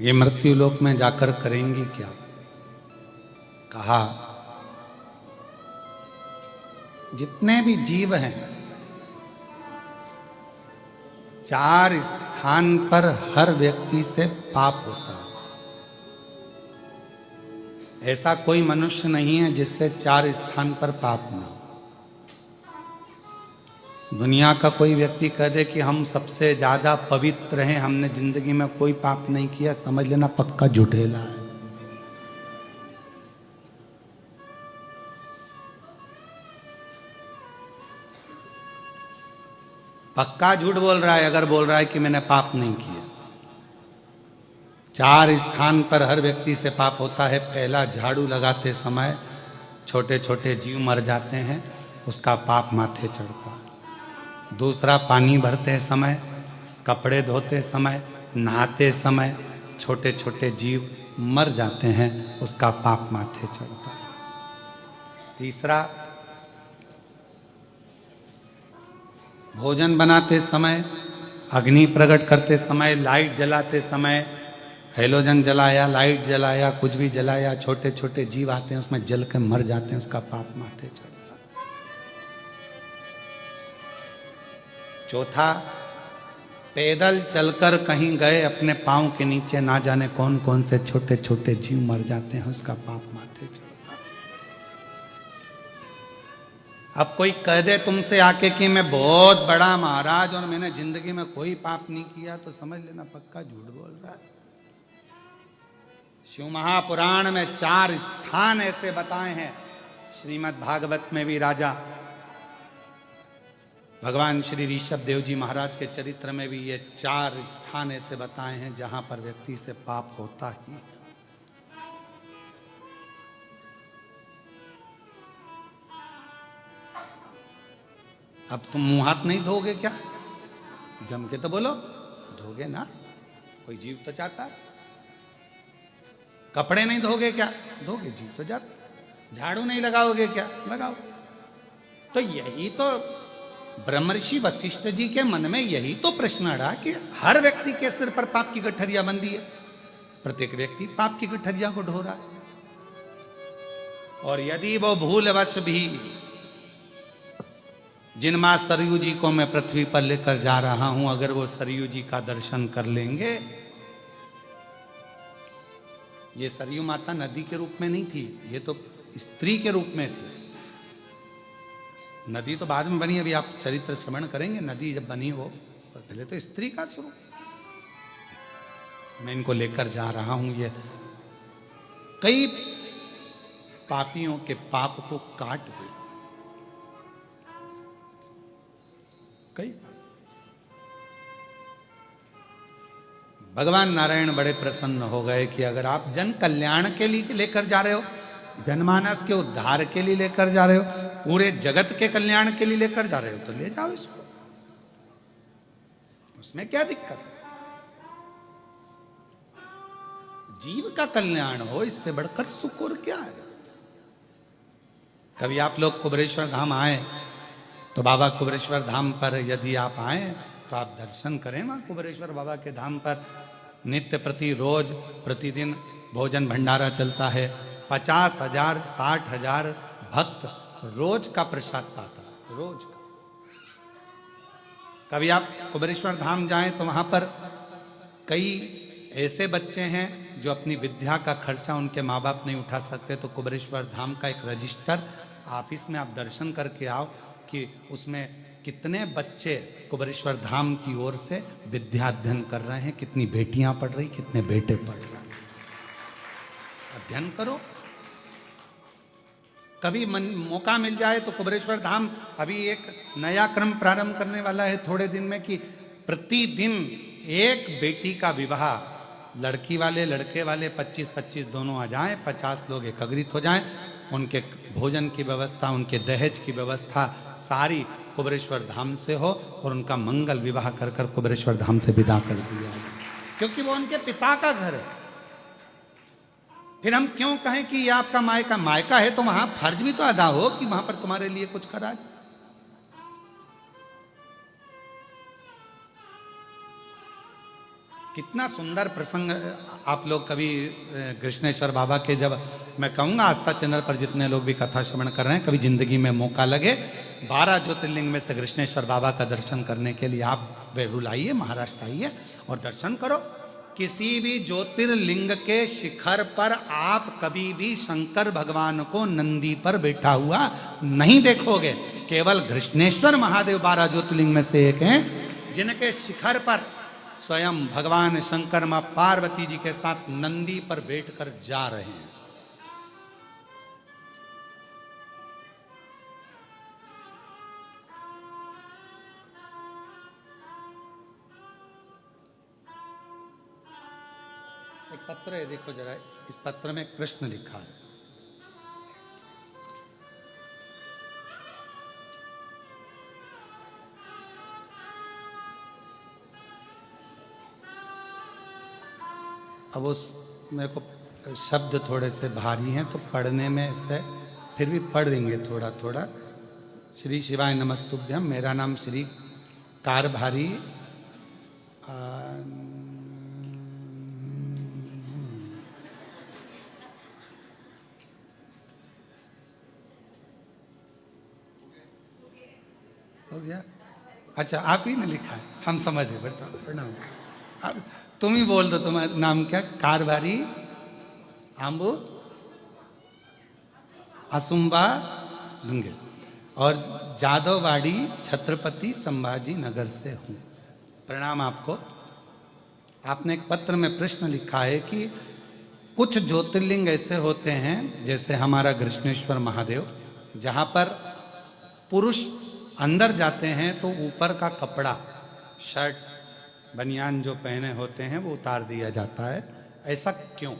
ये मृत्यु लोक में जाकर करेंगी क्या? कहा जितने भी जीव हैं, 4 स्थान पर हर व्यक्ति से पाप होता है। ऐसा कोई मनुष्य नहीं है जिससे 4 स्थान पर पाप ना हो। दुनिया का कोई व्यक्ति कह दे कि हम सबसे ज्यादा पवित्र हैं, हमने जिंदगी में कोई पाप नहीं किया, समझ लेना पक्का झूठेला है। पक्का झूठ बोल रहा है अगर बोल रहा है कि मैंने पाप नहीं किया। 4 स्थान पर हर व्यक्ति से पाप होता है। पहला, झाड़ू लगाते समय छोटे छोटे जीव मर जाते हैं, उसका पाप माथे चढ़ता है। दूसरा, पानी भरते समय, कपड़े धोते समय, नहाते समय छोटे छोटे जीव मर जाते हैं, उसका पाप माथे चढ़ता है। तीसरा, भोजन बनाते समय, अग्नि प्रकट करते समय, लाइट जलाते समय, हेलोजन जलाया, लाइट जलाया, कुछ भी जलाया, छोटे छोटे जीव आते हैं उसमें जल के मर जाते हैं, उसका पाप माथे चढ़ता है। चौथा, पैदल चलकर कहीं गए, अपने पांव के नीचे ना जाने कौन कौन से छोटे छोटे जीव मर जाते हैं, उसका पाप माथे चढ़ता है। अब कोई कह दे तुमसे आके कि मैं बहुत बड़ा महाराज और मैंने जिंदगी में कोई पाप नहीं किया, तो समझ लेना पक्का झूठ बोल रहा है। शिव महापुराण में 4 स्थान ऐसे बताए हैं। श्रीमद् भागवत में भी राजा भगवान श्री ऋषभ देव जी महाराज के चरित्र में भी ये 4 स्थान ऐसे बताए हैं जहां पर व्यक्ति से पाप होता ही है। अब तुम मुंह हाथ नहीं धोगे क्या? जम के तो बोलो, धोगे ना, कोई जीव तो चाहता है। कपड़े नहीं धोगे क्या? धोगे, जीव तो जाता। झाड़ू नहीं लगाओगे क्या? लगाओ। तो यही तो ब्रह्मर्षि वशिष्ठ जी के मन में यही तो प्रश्न अड़ा कि हर व्यक्ति के सिर पर पाप की गठरिया बंधी है, प्रत्येक व्यक्ति पाप की गठरिया को ढो रहा है। और यदि वो भूलवश भी, जिन मां सरयू जी को मैं पृथ्वी पर लेकर जा रहा हूं, अगर वो सरयू जी का दर्शन कर लेंगे, ये सरयू माता नदी के रूप में नहीं थी, ये तो स्त्री के रूप में थी। नदी तो बाद में बनी, अभी आप चरित्र श्रवण करेंगे। नदी जब बनी वो पहले तो स्त्री का स्वरूप। मैं इनको लेकर जा रहा हूं, ये कई पापियों के पाप को काट दे। कई भगवान नारायण बड़े प्रसन्न हो गए कि अगर आप जन कल्याण के लिए लेकर जा रहे हो, जनमानस के उद्धार के लिए लेकर जा रहे हो, पूरे जगत के कल्याण के लिए लेकर जा रहे हो, तो ले जाओ इसको, उसमें क्या दिक्कत है? जीव का कल्याण हो, इससे बढ़कर सुख और क्या है? कभी आप लोग कुबेरेश्वर धाम आए तो बाबा कुबेरेश्वर धाम पर यदि आप आए तो आप दर्शन करें। वहां कुबेरेश्वर बाबा के धाम पर नित्य प्रति रोज प्रतिदिन भोजन भंडारा चलता है। 50,000 60,000 भक्त रोज का प्रसाद पाता है, रोज का। कभी आप कुबेरेश्वर धाम जाएं तो वहां पर कई ऐसे बच्चे हैं जो अपनी विद्या का खर्चा उनके माँ बाप नहीं उठा सकते, तो कुबेरेश्वर धाम का एक रजिस्टर ऑफिस में आप दर्शन करके आओ कि उसमें कितने बच्चे कुबेरेश्वर धाम की ओर से विद्या अध्ययन कर रहे हैं, कितनी बेटियां पढ़ रही, कितने बेटे पढ़ रहे हैं। अध्ययन करो। कभी मौका मिल जाए तो कुबेरेश्वर धाम अभी एक नया क्रम प्रारंभ करने वाला है थोड़े दिन में, कि प्रतिदिन एक बेटी का विवाह, लड़की वाले लड़के वाले 25-25 दोनों आ जाएं, 50 लोग एकत्रित हो जाएं, उनके भोजन की व्यवस्था, उनके दहेज की व्यवस्था सारी कुबेरेश्वर धाम से हो और उनका मंगल विवाह कर कर कुबेरेश्वर धाम से विदा कर दिया, क्योंकि वो उनके पिता का घर है। फिर हम क्यों कहें कि ये आपका मायका? मायका है तो वहां फर्ज भी तो अदा हो कि वहां पर तुम्हारे लिए कुछ करा। कितना सुंदर प्रसंग। आप लोग कभी कृष्णेश्वर बाबा के, जब मैं कहूँगा आस्था चैनल पर जितने लोग भी कथा श्रवण कर रहे हैं, कभी जिंदगी में मौका लगे 12 ज्योतिर्लिंग में से कृष्णेश्वर बाबा का दर्शन करने के लिए आप वेरुल आइए, महाराष्ट्र आइए और दर्शन करो। किसी भी ज्योतिर्लिंग के शिखर पर आप कभी भी शंकर भगवान को नंदी पर बैठा हुआ नहीं देखोगे। केवल कृष्णेश्वर महादेव 12 ज्योतिर्लिंग में से एक हैं जिनके शिखर पर स्वयं भगवान शंकर मां पार्वती जी के साथ नंदी पर बैठकर जा रहे हैं। एक पत्र है, देखो जरा, इस पत्र में कृष्ण लिखा है। अब उस मेरे को शब्द थोड़े से भारी हैं तो पढ़ने में से फिर भी पढ़ देंगे थोड़ा थोड़ा। श्री शिवाय नमस्तुभ्यम। मेरा नाम श्री कारभारी हो गया। अच्छा, आप ही ने लिखा है, हम समझ गए। प्रणाम। अब तुम ही बोल दो, तुम्हारा नाम क्या? कारभारी आंबू असुम्बा दुंगे और जादववाड़ी छत्रपति संभाजी नगर से हूं। प्रणाम आपको। आपने एक पत्र में प्रश्न लिखा है कि कुछ ज्योतिर्लिंग ऐसे होते हैं जैसे हमारा कृष्णेश्वर महादेव, जहां पर पुरुष अंदर जाते हैं तो ऊपर का कपड़ा, शर्ट बनियान जो पहने होते हैं वो उतार दिया जाता है। ऐसा क्यों,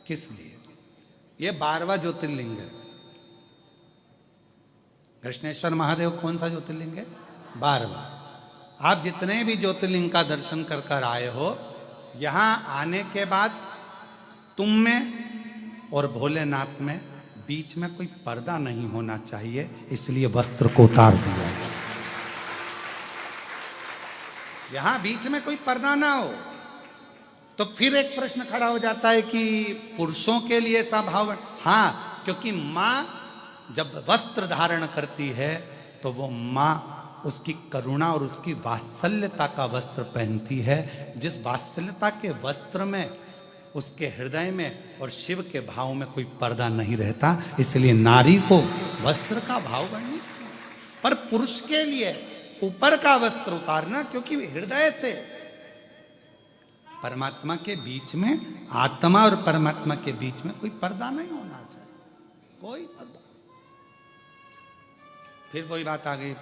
किस लिए? ये 12वां ज्योतिर्लिंग है। कृष्णेश्वर महादेव कौन सा ज्योतिर्लिंग है? 12वां। आप जितने भी ज्योतिर्लिंग का दर्शन कर कर आए हो, यहां आने के बाद तुम में और भोलेनाथ में बीच में कोई पर्दा नहीं होना चाहिए, इसलिए वस्त्र को उतार दिया है। यहां बीच में कोई पर्दा ना हो। तो फिर एक प्रश्न खड़ा हो जाता है कि पुरुषों के लिए ऐसा भाव? हाँ, क्योंकि मां जब वस्त्र धारण करती है तो वो मां उसकी करुणा और उसकी वात्सल्यता का वस्त्र पहनती है। जिस वात्सल्यता के वस्त्र में उसके हृदय में और शिव के भाव में कोई पर्दा नहीं रहता, इसलिए नारी को वस्त्र का भाव बढ़नी। पर पुरुष के लिए ऊपर का वस्त्र उतारना, क्योंकि हृदय से परमात्मा के बीच में, आत्मा और परमात्मा के बीच में कोई पर्दा नहीं होना चाहिए, कोई पर्दा। फिर वही बात आ गई,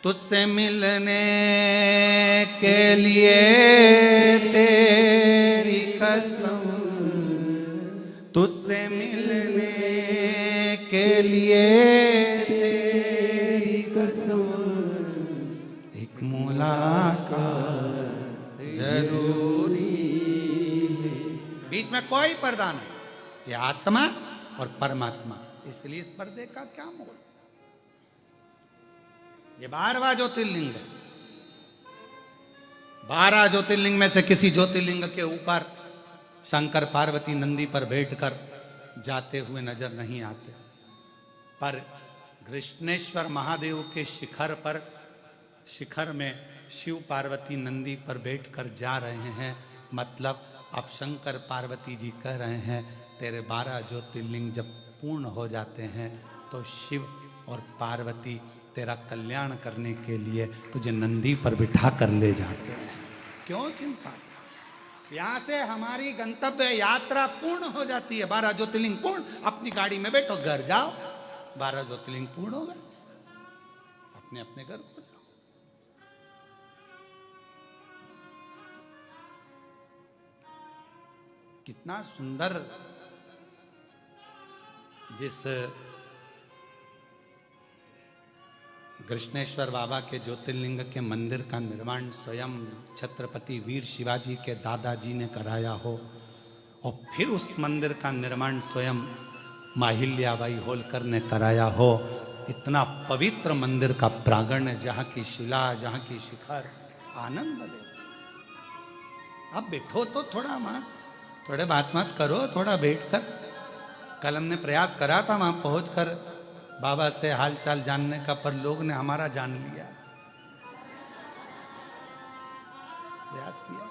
तुझसे मिलने के लिए तेरी कसम, तुझसे मिलने के लिए तेरी कसम, एक मुलाकात जरूरी। बीच में कोई पर्दा नहीं, ये आत्मा और परमात्मा, इसलिए इस पर्दे का क्या मोल? ये 12वां ज्योतिर्लिंग है। 12 ज्योतिर्लिंग में से किसी ज्योतिर्लिंग के ऊपर शंकर पार्वती नंदी पर बैठकर जाते हुए नजर नहीं आते, पर कृष्णेश्वर महादेव के शिखर पर, शिखर में शिव पार्वती नंदी पर बैठकर जा रहे हैं। मतलब अब शंकर पार्वती जी कह रहे हैं, तेरे 12 ज्योतिर्लिंग जब पूर्ण हो जाते हैं तो शिव और पार्वती तेरा कल्याण करने के लिए तुझे नंदी पर बिठा कर ले जाते हैं। क्यों चिंता? यहां से हमारी गंतव्य यात्रा पूर्ण हो जाती है। 12 ज्योतिर्लिंग पूर्ण, अपनी गाड़ी में बैठो, घर जाओ। 12 ज्योतिर्लिंग पूर्ण हो गए, अपने अपने घर को जाओ। कितना सुंदर, जिस कृष्णेश्वर बाबा के ज्योतिर्लिंग के मंदिर का निर्माण स्वयं छत्रपति वीर शिवाजी के दादाजी ने कराया हो, और फिर उस मंदिर का निर्माण स्वयं माहिल्याबाई होलकर ने कराया हो। इतना पवित्र मंदिर का प्रांगण, जहाँ की शिला, जहाँ की शिखर आनंद ले। अब बैठो तो थोड़ा वहां, थोड़े बात मत करो, थोड़ा बैठ कर। कल हमने प्रयास करा था वहां पहुंचकर बाबा से हालचाल जानने का, पर लोग ने हमारा जान लिया। प्रयास किया,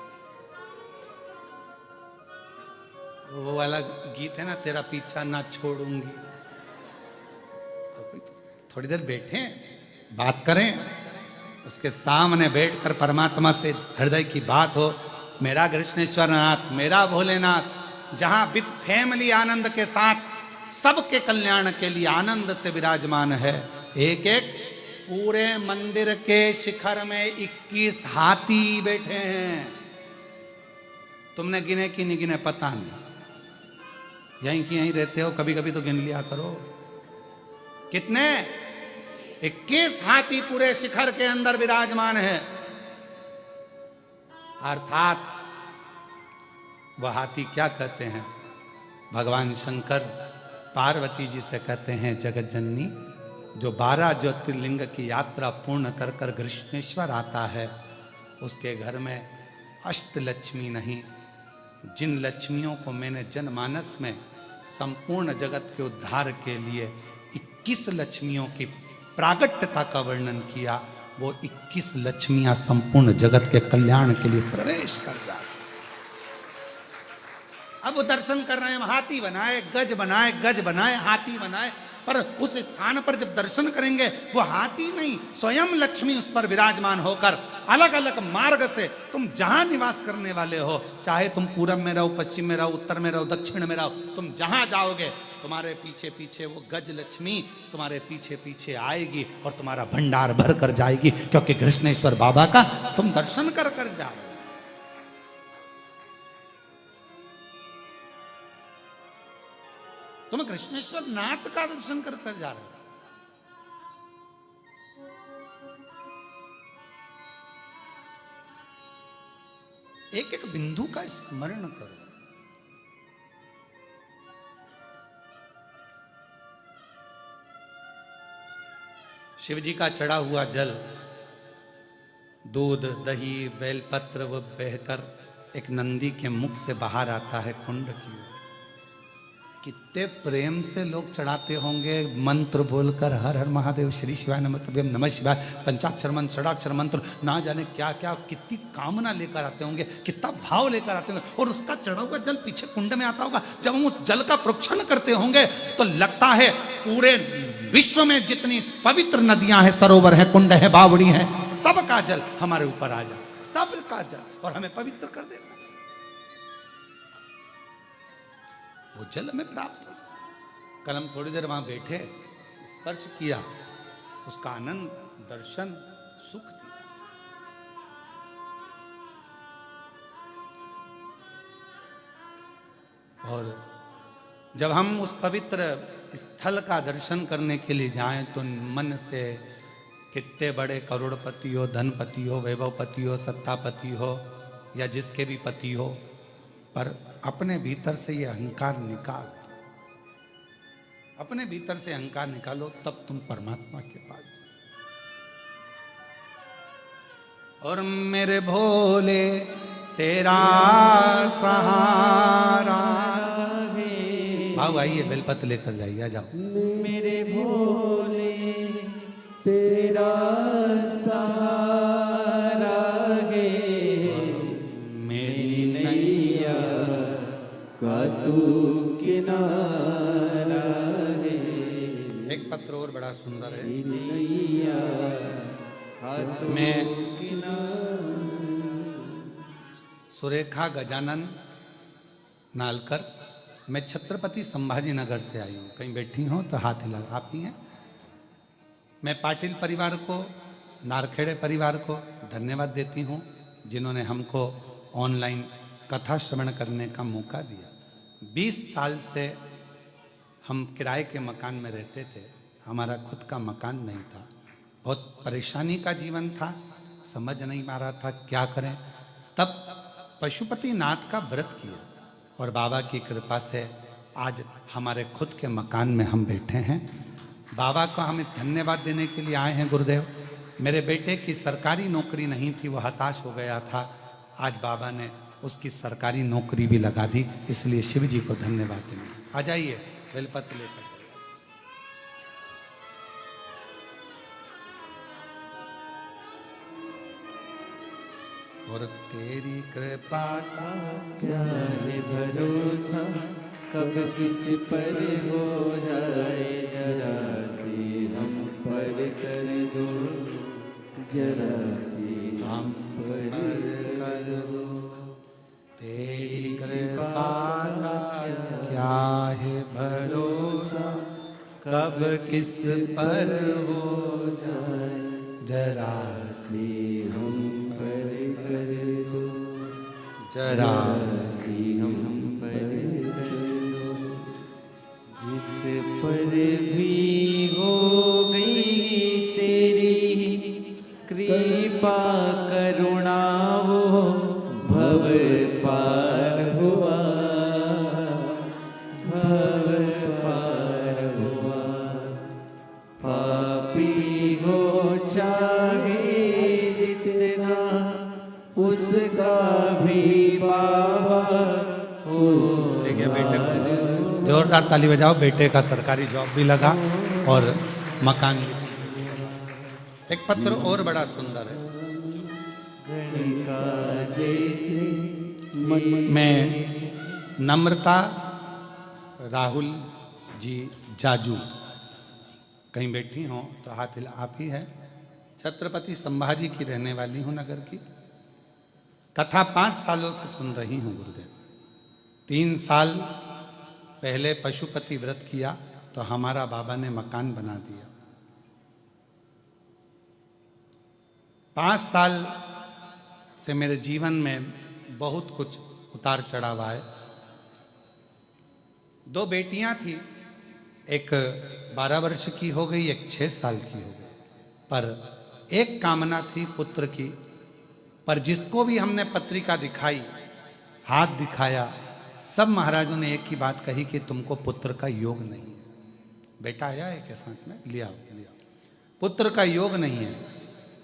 वो वाला गीत है ना, तेरा पीछा ना छोड़ूंगी। तो थोड़ी देर बैठे, बात करें, उसके सामने बैठकर परमात्मा से हृदय की बात हो। मेरा कृष्णेश्वर नाथ, मेरा भोलेनाथ, जहां विद फैमिली आनंद के साथ सबके कल्याण के लिए आनंद से विराजमान है। एक एक पूरे मंदिर के शिखर में 21 हाथी बैठे हैं। तुमने गिने कि नहीं गिने पता नहीं, यहीं की यहीं रहते हो, कभी कभी तो गिन लिया करो। कितने? 21 हाथी पूरे शिखर के अंदर विराजमान है। अर्थात वह हाथी क्या कहते हैं? भगवान शंकर पार्वती जी से कहते हैं, जगत जननी, जो 12 ज्योतिर्लिंग की यात्रा पूर्ण कर कर कृष्णेश्वर आता है, उसके घर में अष्टलक्ष्मी नहीं, जिन लक्ष्मियों को मैंने जनमानस में संपूर्ण जगत के उद्धार के लिए 21 लक्ष्मियों की प्रागट्यता का वर्णन किया, वो 21 लक्ष्मियां संपूर्ण जगत के कल्याण के लिए प्रवेश कर जाती। अब वो दर्शन कर रहे हैं, हाथी बनाए, गज बनाए, गज बनाए, हाथी बनाए, पर उस स्थान पर जब दर्शन करेंगे वो हाथी नहीं, स्वयं लक्ष्मी उस पर विराजमान होकर अलग अलग मार्ग से, तुम जहां निवास करने वाले हो, चाहे तुम पूरब में रहो, पश्चिम में रहो, उत्तर में रहो, दक्षिण में रहो, तुम जहां जाओगे तुम्हारे पीछे पीछे वो गज लक्ष्मी तुम्हारे पीछे पीछे आएगी और तुम्हारा भंडार भर कर जाएगी, क्योंकि कृष्णेश्वर बाबा का तुम दर्शन कर कर जाओ। तुम कृष्णेश्वर नाथ का दर्शन कर कर जा रहे हो। एक एक बिंदु का स्मरण करो। शिव जी का चढ़ा हुआ जल, दूध, दही, बेलपत्र वो बहकर एक नंदी के मुख से बाहर आता है कुंड की ओर। कितने प्रेम से लोग चढ़ाते होंगे, मंत्र बोलकर, हर हर महादेव, श्री शिवाय नमस्तुभ्यम, नमः शिवाय, पंचाक्षर मंत्र, षडाक्षर मंत्र, ना जाने क्या क्या, कितनी कामना लेकर आते होंगे, कितना भाव लेकर आते होंगे, और उसका चढ़ा हुआ जल पीछे कुंड में आता होगा। जब हम उस जल का प्रोक्षण करते होंगे तो लगता है पूरे विश्व में जितनी पवित्र नदियां हैं, सरोवर है, कुंड है, बावड़ी है, सबका जल हमारे ऊपर आ जाए, सबका जल, और हमें पवित्र कर देगा। वो जल हमें प्राप्त हो। कल हम थोड़ी देर वहां बैठे, स्पर्श किया, उसका आनंद, दर्शन, सुख दिया। और जब हम उस पवित्र स्थल का दर्शन करने के लिए जाएं तो मन से कितने बड़े करोड़पति हो, धनपति हो, वैभवपति हो, सत्तापति हो, या जिसके भी पति हो, पर अपने भीतर से ये अहंकार निकाल, अपने भीतर से अहंकार निकालो, तब तुम परमात्मा के पास। और मेरे भोले तेरा सहारा, भाव आइए, बेलपत्र लेकर जाइए, आ जाओ। मेरे भोले तेरा सहारा है, मेरी नैया का तू किनारा है। एक पत्र और बड़ा सुंदर है। नैया का तू मैं किनारा। सुरेखा गजानन नालकर, मैं छत्रपति संभाजी नगर से आई हूँ। कहीं बैठी हो तो हाथ हिला, आप ही हैं। मैं पाटिल परिवार को, नारखेड़े परिवार को धन्यवाद देती हूँ, जिन्होंने हमको ऑनलाइन कथा श्रवण करने का मौका दिया। 20 साल से हम किराए के मकान में रहते थे, हमारा खुद का मकान नहीं था, बहुत परेशानी का जीवन था, समझ नहीं आ रहा था क्या करें। तब पशुपति नाथ का व्रत किया और बाबा की कृपा से आज हमारे खुद के मकान में हम बैठे हैं। बाबा को हमें धन्यवाद देने के लिए आए हैं। गुरुदेव, मेरे बेटे की सरकारी नौकरी नहीं थी, वो हताश हो गया था। आज बाबा ने उसकी सरकारी नौकरी भी लगा दी। इसलिए शिव जी को धन्यवाद देंगे। आ जाइए बेलपत्र लेकर। और तेरी कृपा का क्या है भरोसा, कब किस पर हो जाए, जरा सी हम पर कर दो, जरा सी हम पर कर दो। तेरी कृपा का क्या है भरोसा, कब किस पर हो जाए, जरा सी हम पर कर दो, जरा सी हम पर कर दो। जिस पर भी हो गई तेरी कृपा करुणा, वो भव पार हुआ, भव पार हुआ। पापी हो चाहे जितना, उसका भी बाबा हो। देखिए बेटे को जोरदार ताली बजाओ। बेटे का सरकारी जॉब भी लगा और मकान भी। एक पत्र और बड़ा सुंदर है। गणिका जैसे मैं नम्रता राहुल जी जाजू कहीं बैठी हो तो हाथ हिला, आप ही है। छत्रपति संभाजी की रहने वाली हूं, नगर की। कथा 5 सालों से सुन रही हूं गुरुदेव। 3 साल पहले पशुपति व्रत किया तो हमारा बाबा ने मकान बना दिया। 5 साल से मेरे जीवन में बहुत कुछ उतार चढ़ाव आए। 2 बेटियां थी, एक 12 वर्ष की हो गई, एक 6 साल की हो गई। पर एक कामना थी पुत्र की। पर जिसको भी हमने पत्रिका दिखाई, हाथ दिखाया, सब महाराजों ने एक ही बात कही कि तुमको पुत्र का योग नहीं है। बेटा आया है के साथ में, लिया लिया, पुत्र का योग नहीं है।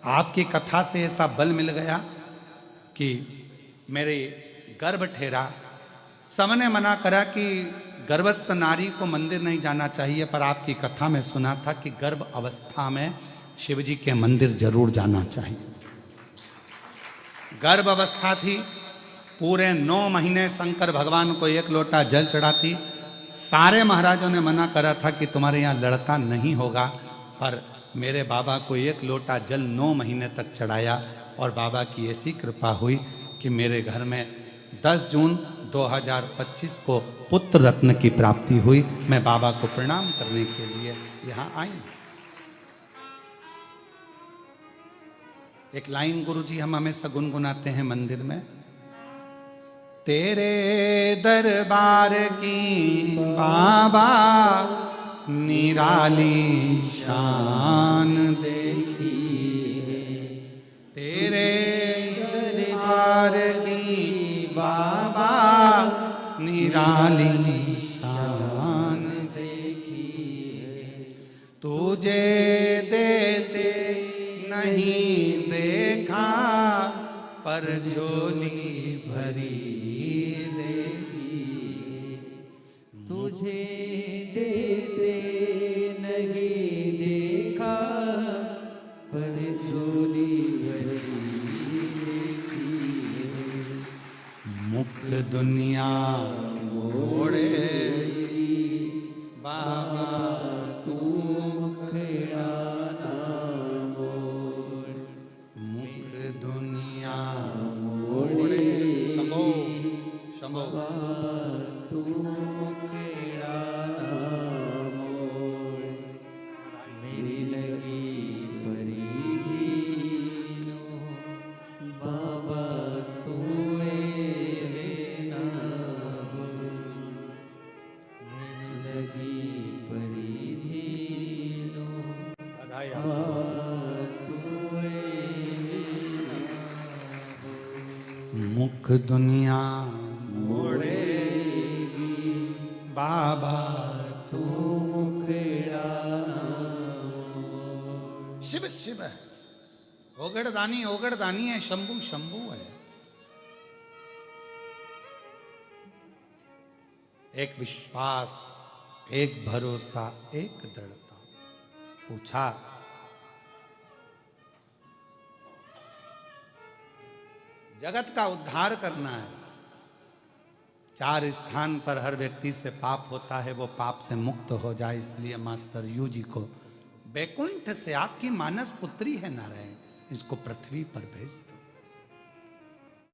आपकी कथा से ऐसा बल मिल गया कि मेरे गर्भ ठहरा। सबने मना करा कि गर्भस्थ नारी को मंदिर नहीं जाना चाहिए, पर आपकी कथा में सुना था कि गर्भ अवस्था में शिवजी के मंदिर जरूर जाना चाहिए। गर्भ अवस्था थी, पूरे 9 महीने शंकर भगवान को 1 लोटा जल चढ़ाती। सारे महाराजों ने मना करा था कि तुम्हारे यहाँ लड़का नहीं होगा, पर मेरे बाबा को 1 लोटा जल 9 महीने तक चढ़ाया और बाबा की ऐसी कृपा हुई कि मेरे घर में 10 जून 2025 को पुत्र रत्न की प्राप्ति हुई। मैं बाबा को प्रणाम करने के लिए यहाँ आई। एक लाइन गुरुजी हम हमेशा गुनगुनाते हैं मंदिर में। तेरे दरबार की बाबा निराली शान देखी है, तेरे दरबार की बाबा निराली शान देखी है। तुझे देते नहीं देखा, पर झोली भरी देगी। तुझे देते नहीं देखा, पर झोली भरी देखी। मुख दुनिया मोड़े बाबा तू मुखड़ा ना मोड़, मुख दुनिया मोड़े शंभो शंभो। तू मुखड़ा ना मोड़। मेरी लगी परिधीनो, बाबा तू मेरे ना भूल। मेरी लगी परिधीनो, बधाई बाबा आपको। तू मेरे ना भूल। मुख दुनिया मोड़ेगी बाबा तू मुखड़ा ना मोड़। शिव शिव है, ओगड़ दानी है, शंभु शंभु है। एक विश्वास, एक भरोसा, एक दृढ़ता। पूछा, जगत का उद्धार करना है, 4 स्थान पर हर व्यक्ति से पाप होता है, वो पाप से मुक्त हो जाए, इसलिए मां सरयू जी को बैकुंठ से, आपकी मानस पुत्री है नारायण, इसको पृथ्वी पर भेज दो।